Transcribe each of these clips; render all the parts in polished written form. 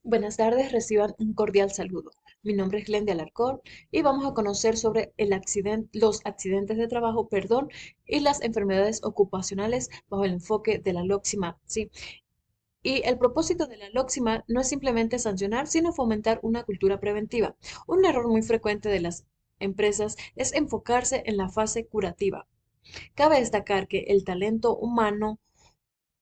Buenas tardes, reciban un cordial saludo. Mi nombre es Glendy Alarcón y vamos a conocer sobre los accidentes de trabajo, y las enfermedades ocupacionales bajo el enfoque de la LOXIMAT, ¿sí? Y el propósito de la LOXIMAT no es simplemente sancionar, sino fomentar una cultura preventiva. Un error muy frecuente de las empresas es enfocarse en la fase curativa. Cabe destacar que el talento humano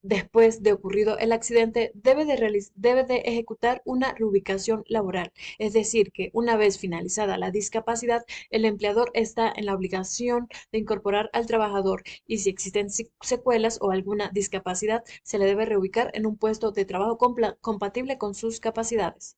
después de ocurrido el accidente, debe de ejecutar una reubicación laboral, es decir, que una vez finalizada la discapacidad, el empleador está en la obligación de incorporar al trabajador y si existen secuelas o alguna discapacidad, se le debe reubicar en un puesto de trabajo compatible con sus capacidades.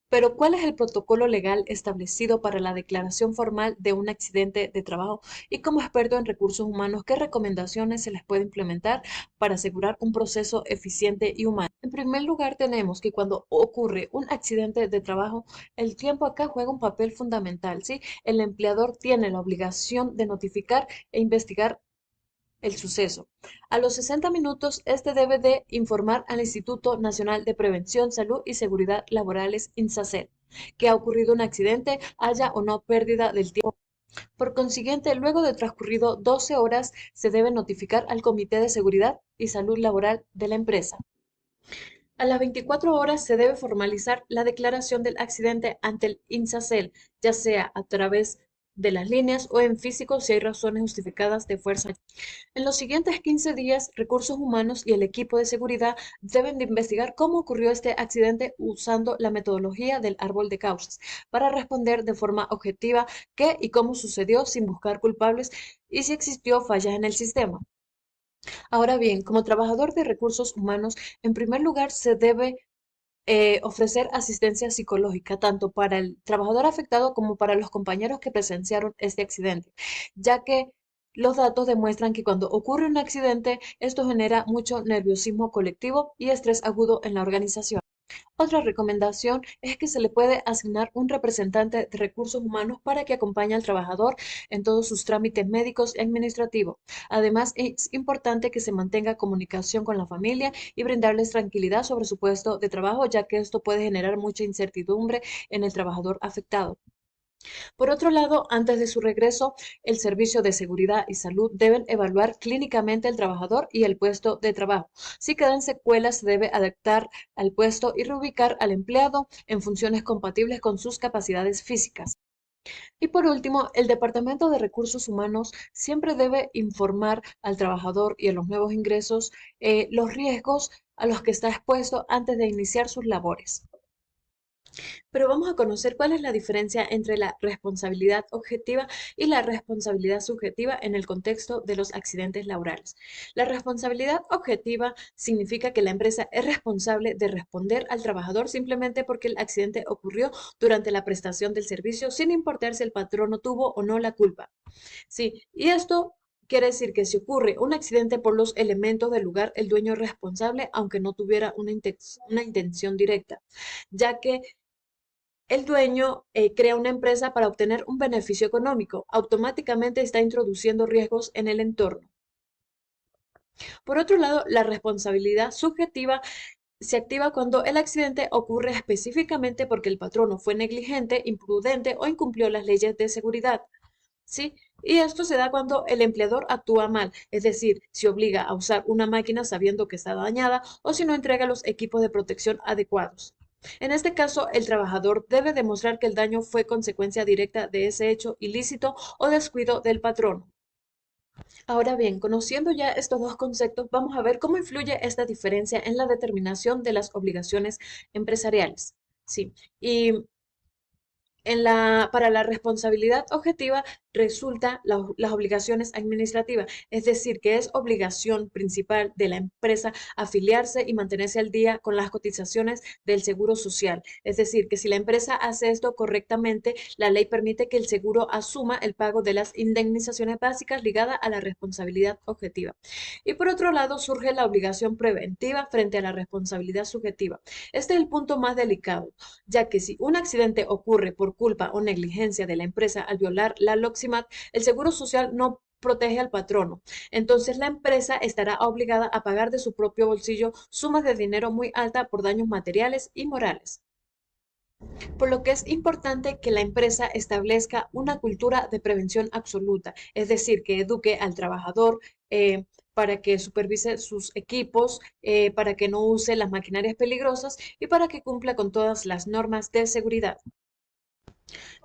Pero, ¿cuál es el protocolo legal establecido para la declaración formal de un accidente de trabajo? Y como experto en recursos humanos, ¿qué recomendaciones se les puede implementar para asegurar un proceso eficiente y humano? En primer lugar, tenemos que cuando ocurre un accidente de trabajo, el tiempo acá juega un papel fundamental, ¿sí? El empleador tiene la obligación de notificar e investigar el suceso. A los 60 minutos, este debe de informar al Instituto Nacional de Prevención, Salud y Seguridad Laborales, INSACEL, que ha ocurrido un accidente, haya o no pérdida del tiempo. Por consiguiente, luego de transcurrido 12 horas, se debe notificar al Comité de Seguridad y Salud Laboral de la empresa. A las 24 horas se debe formalizar la declaración del accidente ante el INSACEL, ya sea a través de las líneas o en físico si hay razones justificadas de fuerza. En los siguientes 15 días, Recursos Humanos y el equipo de seguridad deben de investigar cómo ocurrió este accidente usando la metodología del árbol de causas para responder de forma objetiva qué y cómo sucedió sin buscar culpables y si existió fallas en el sistema. Ahora bien, como trabajador de recursos humanos, en primer lugar se debe ofrecer asistencia psicológica tanto para el trabajador afectado como para los compañeros que presenciaron este accidente, ya que los datos demuestran que cuando ocurre un accidente, esto genera mucho nerviosismo colectivo y estrés agudo en la organización. Otra recomendación es que se le puede asignar un representante de recursos humanos para que acompañe al trabajador en todos sus trámites médicos y administrativos. Además, es importante que se mantenga comunicación con la familia y brindarles tranquilidad sobre su puesto de trabajo, ya que esto puede generar mucha incertidumbre en el trabajador afectado. Por otro lado, antes de su regreso, el Servicio de Seguridad y Salud deben evaluar clínicamente el trabajador y el puesto de trabajo. Si quedan secuelas, se debe adaptar al puesto y reubicar al empleado en funciones compatibles con sus capacidades físicas. Y por último, el Departamento de Recursos Humanos siempre debe informar al trabajador y a los nuevos ingresos los riesgos a los que está expuesto antes de iniciar sus labores. Pero vamos a conocer cuál es la diferencia entre la responsabilidad objetiva y la responsabilidad subjetiva en el contexto de los accidentes laborales. La responsabilidad objetiva significa que la empresa es responsable de responder al trabajador simplemente porque el accidente ocurrió durante la prestación del servicio, sin importar si el patrono tuvo o no la culpa. Sí, y esto quiere decir que si ocurre un accidente por los elementos del lugar, el dueño es responsable, aunque no tuviera una intención directa, ya que el dueño crea una empresa para obtener un beneficio económico. Automáticamente está introduciendo riesgos en el entorno. Por otro lado, la responsabilidad subjetiva se activa cuando el accidente ocurre específicamente porque el patrono fue negligente, imprudente o incumplió las leyes de seguridad. ¿Sí? Y esto se da cuando el empleador actúa mal, es decir, si obliga a usar una máquina sabiendo que está dañada o si no entrega los equipos de protección adecuados. En este caso, el trabajador debe demostrar que el daño fue consecuencia directa de ese hecho ilícito o descuido del patrón. Ahora bien, conociendo ya estos dos conceptos, vamos a ver cómo influye esta diferencia en la determinación de las obligaciones empresariales. Sí, y para la responsabilidad objetiva resulta las obligaciones administrativas, es decir, que es obligación principal de la empresa afiliarse y mantenerse al día con las cotizaciones del seguro social. Es decir, que si la empresa hace esto correctamente, la ley permite que el seguro asuma el pago de las indemnizaciones básicas ligadas a la responsabilidad objetiva. Y por otro lado, surge la obligación preventiva frente a la responsabilidad subjetiva. Este es el punto más delicado, ya que si un accidente ocurre por culpa o negligencia de la empresa al violar la LOXIMAT, el Seguro Social no protege al patrono. Entonces la empresa estará obligada a pagar de su propio bolsillo sumas de dinero muy altas por daños materiales y morales. por lo que es importante que la empresa establezca una cultura de prevención absoluta, es decir, que eduque al trabajador para que supervise sus equipos, para que no use las maquinarias peligrosas y para que cumpla con todas las normas de seguridad.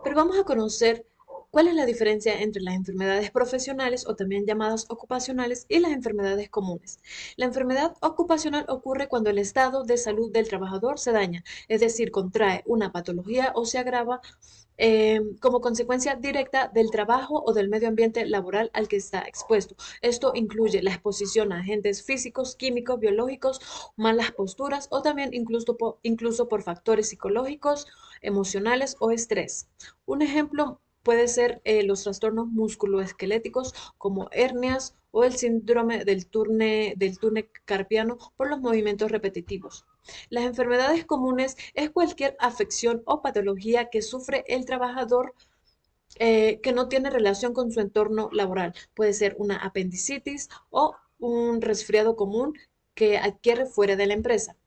Pero vamos a conocer cuál es la diferencia entre las enfermedades profesionales o también llamadas ocupacionales y las enfermedades comunes. La enfermedad ocupacional ocurre cuando el estado de salud del trabajador se daña, es decir, contrae una patología o se agrava como consecuencia directa del trabajo o del medio ambiente laboral al que está expuesto. Esto incluye la exposición a agentes físicos, químicos, biológicos, malas posturas o también incluso por factores psicológicos, emocionales o estrés. Un ejemplo puede ser los trastornos musculoesqueléticos como hernias o el síndrome del túnel carpiano por los movimientos repetitivos. Las enfermedades comunes es cualquier afección o patología que sufre el trabajador que no tiene relación con su entorno laboral. Puede ser una apendicitis o un resfriado común que adquiere fuera de la empresa.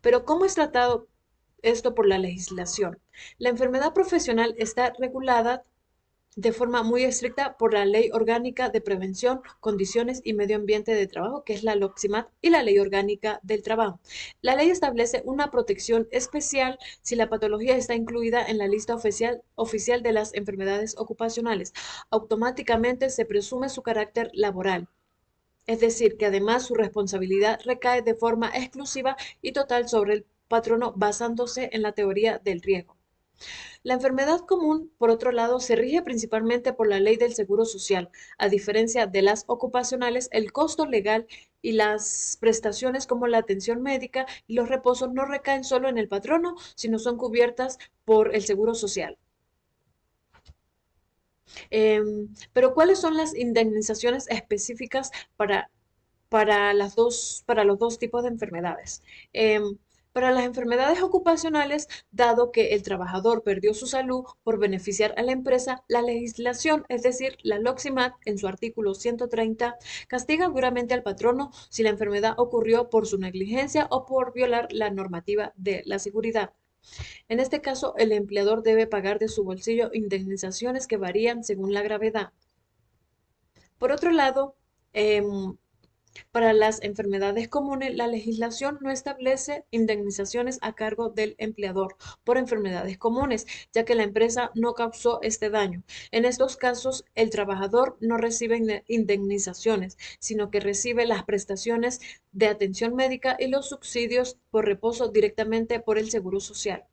Pero ¿cómo es tratado esto por la legislación? La enfermedad profesional está regulada de forma muy estricta por la Ley Orgánica de Prevención, Condiciones y Medio Ambiente de Trabajo, que es la LOXIMAT, y la Ley Orgánica del Trabajo. La ley establece una protección especial si la patología está incluida en la lista oficial de las enfermedades ocupacionales. Automáticamente se presume su carácter laboral. Es decir, que además su responsabilidad recae de forma exclusiva y total sobre el patrono basándose en la teoría del riesgo. La enfermedad común, por otro lado, se rige principalmente por la ley del seguro social. A diferencia de las ocupacionales, el costo legal y las prestaciones como la atención médica y los reposos no recaen solo en el patrono, sino son cubiertas por el seguro social. Pero ¿cuáles son las indemnizaciones específicas para los dos tipos de enfermedades? Em, para las enfermedades ocupacionales, dado que el trabajador perdió su salud por beneficiar a la empresa, la legislación, es decir, la LOXIMAT, en su artículo 130, castiga duramente al patrono si la enfermedad ocurrió por su negligencia o por violar la normativa de la seguridad. En este caso, el empleador debe pagar de su bolsillo indemnizaciones que varían según la gravedad. Por otro lado, em, para las enfermedades comunes, la legislación no establece indemnizaciones a cargo del empleador por enfermedades comunes, ya que la empresa no causó este daño. En estos casos, el trabajador no recibe indemnizaciones, sino que recibe las prestaciones de atención médica y los subsidios por reposo directamente por el Seguro Social.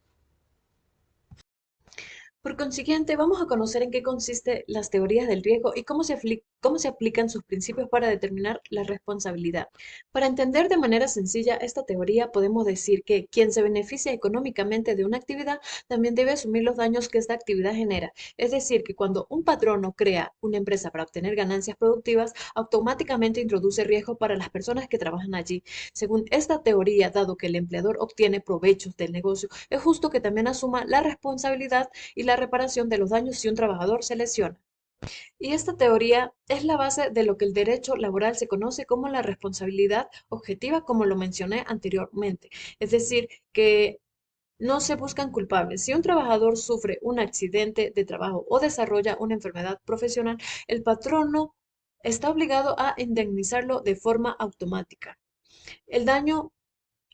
Por consiguiente, vamos a conocer en qué consisten las teorías del riesgo y cómo se aplican sus principios para determinar la responsabilidad. Para entender de manera sencilla esta teoría, podemos decir que quien se beneficia económicamente de una actividad también debe asumir los daños que esta actividad genera. Es decir, que cuando un patrono crea una empresa para obtener ganancias productivas, automáticamente introduce riesgo para las personas que trabajan allí. Según esta teoría, dado que el empleador obtiene provechos del negocio, es justo que también asuma la responsabilidad y la reparación de los daños si un trabajador se lesiona. Y esta teoría es la base de lo que el derecho laboral se conoce como la responsabilidad objetiva, como lo mencioné anteriormente. Es decir, que no se buscan culpables. Si un trabajador sufre un accidente de trabajo o desarrolla una enfermedad profesional, el patrono está obligado a indemnizarlo de forma automática. El daño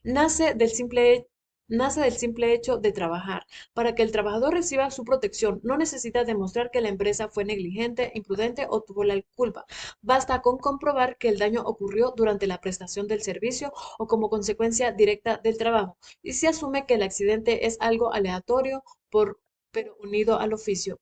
nace del simple, nace del simple hecho de trabajar. Para que el trabajador reciba su protección, no necesita demostrar que la empresa fue negligente, imprudente o tuvo la culpa. Basta con comprobar que el daño ocurrió durante la prestación del servicio o como consecuencia directa del trabajo. Y se asume que el accidente es algo aleatorio pero unido al oficio.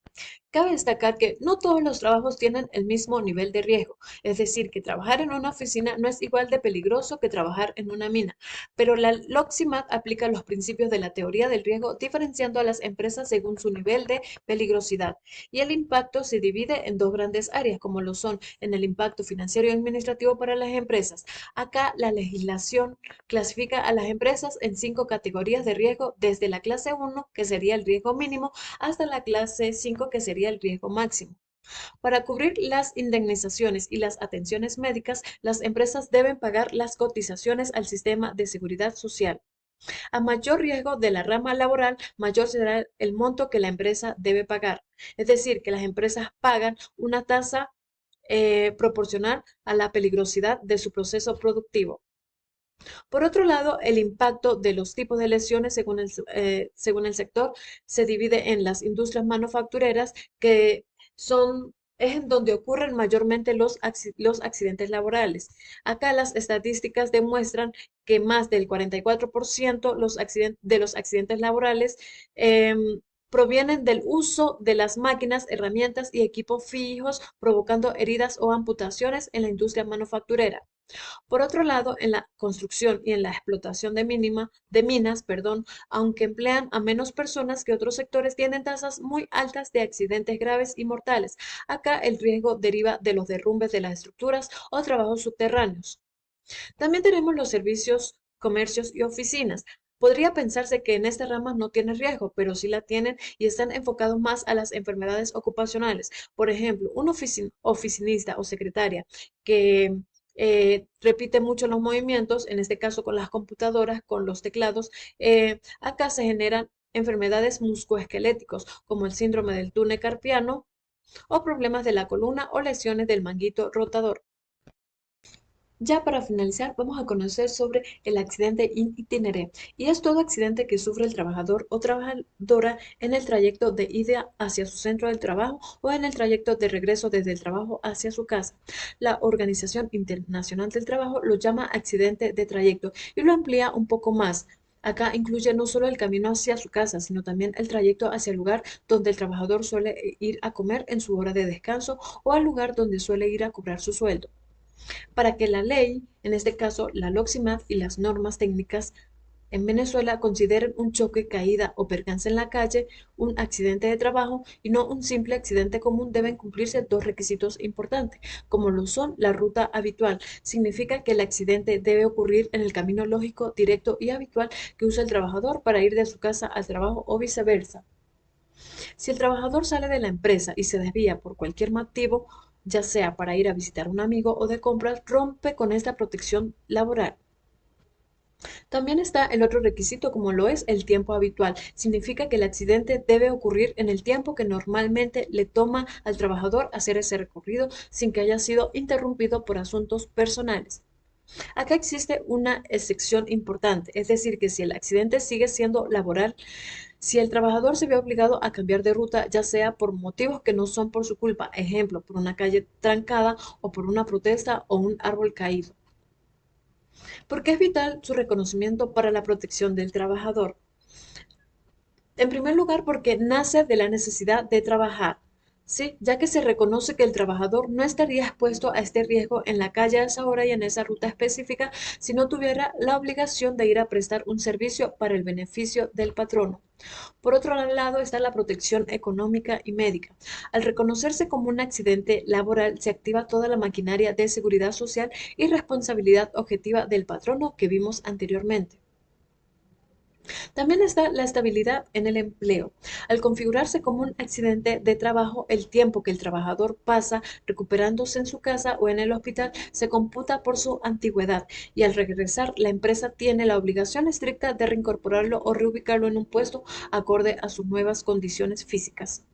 Cabe destacar que no todos los trabajos tienen el mismo nivel de riesgo, es decir, que trabajar en una oficina no es igual de peligroso que trabajar en una mina, pero la LOXIMAT aplica los principios de la teoría del riesgo diferenciando a las empresas según su nivel de peligrosidad. Y el impacto se divide en dos grandes áreas, como lo son en el impacto financiero y administrativo para las empresas. Acá la legislación clasifica a las empresas en cinco categorías de riesgo, desde la clase 1, que sería el riesgo mínimo, hasta la clase 5, que sería el riesgo máximo. Para cubrir las indemnizaciones y las atenciones médicas, las empresas deben pagar las cotizaciones al sistema de seguridad social. A mayor riesgo de la rama laboral, mayor será el monto que la empresa debe pagar. Es decir, que las empresas pagan una tasa proporcional a la peligrosidad de su proceso productivo. Por otro lado, el impacto de los tipos de lesiones según el sector se divide en las industrias manufactureras, que es en donde ocurren mayormente los accidentes laborales. Acá las estadísticas demuestran que más del 44% de los accidentes laborales provienen del uso de las máquinas, herramientas y equipos fijos, provocando heridas o amputaciones en la industria manufacturera. Por otro lado, en la construcción y en la explotación de minas, aunque emplean a menos personas que otros sectores, tienen tasas muy altas de accidentes graves y mortales. Acá el riesgo deriva de los derrumbes de las estructuras o trabajos subterráneos. También tenemos los servicios, comercios y oficinas. Podría pensarse que en esta rama no tiene riesgo, pero sí la tienen y están enfocados más a las enfermedades ocupacionales. Por ejemplo, un oficinista o secretaria que repite mucho los movimientos, en este caso con las computadoras, con los teclados, acá se generan enfermedades musculoesqueléticos como el síndrome del túnel carpiano o problemas de la columna o lesiones del manguito rotador. Ya para finalizar, vamos a conocer sobre el accidente in itinere, y es todo accidente que sufre el trabajador o trabajadora en el trayecto de ida hacia su centro del trabajo o en el trayecto de regreso desde el trabajo hacia su casa. La Organización Internacional del Trabajo lo llama accidente de trayecto y lo amplía un poco más. Acá incluye no solo el camino hacia su casa, sino también el trayecto hacia el lugar donde el trabajador suele ir a comer en su hora de descanso o al lugar donde suele ir a cobrar su sueldo. Para que la ley, en este caso la LOXIMAT y las normas técnicas en Venezuela consideren un choque, caída o percance en la calle un accidente de trabajo y no un simple accidente común, deben cumplirse dos requisitos importantes, como lo son la ruta habitual. Significa que el accidente debe ocurrir en el camino lógico, directo y habitual que usa el trabajador para ir de su casa al trabajo o viceversa. Si el trabajador sale de la empresa y se desvía por cualquier motivo, ya sea para ir a visitar a un amigo o de compras, rompe con esta protección laboral. También está el otro requisito, como lo es el tiempo habitual. Significa que el accidente debe ocurrir en el tiempo que normalmente le toma al trabajador hacer ese recorrido sin que haya sido interrumpido por asuntos personales. Acá existe una excepción importante, es decir, que si el accidente sigue siendo laboral, si el trabajador se ve obligado a cambiar de ruta, ya sea por motivos que no son por su culpa, ejemplo, por una calle trancada o por una protesta o un árbol caído, porque es vital su reconocimiento para la protección del trabajador. En primer lugar, porque nace de la necesidad de trabajar, ¿sí? Ya que se reconoce que el trabajador no estaría expuesto a este riesgo en la calle a esa hora y en esa ruta específica si no tuviera la obligación de ir a prestar un servicio para el beneficio del patrono. Por otro lado está la protección económica y médica. Al reconocerse como un accidente laboral, se activa toda la maquinaria de seguridad social y responsabilidad objetiva del patrono que vimos anteriormente. También está la estabilidad en el empleo. Al configurarse como un accidente de trabajo, el tiempo que el trabajador pasa recuperándose en su casa o en el hospital se computa por su antigüedad y al regresar la empresa tiene la obligación estricta de reincorporarlo o reubicarlo en un puesto acorde a sus nuevas condiciones físicas.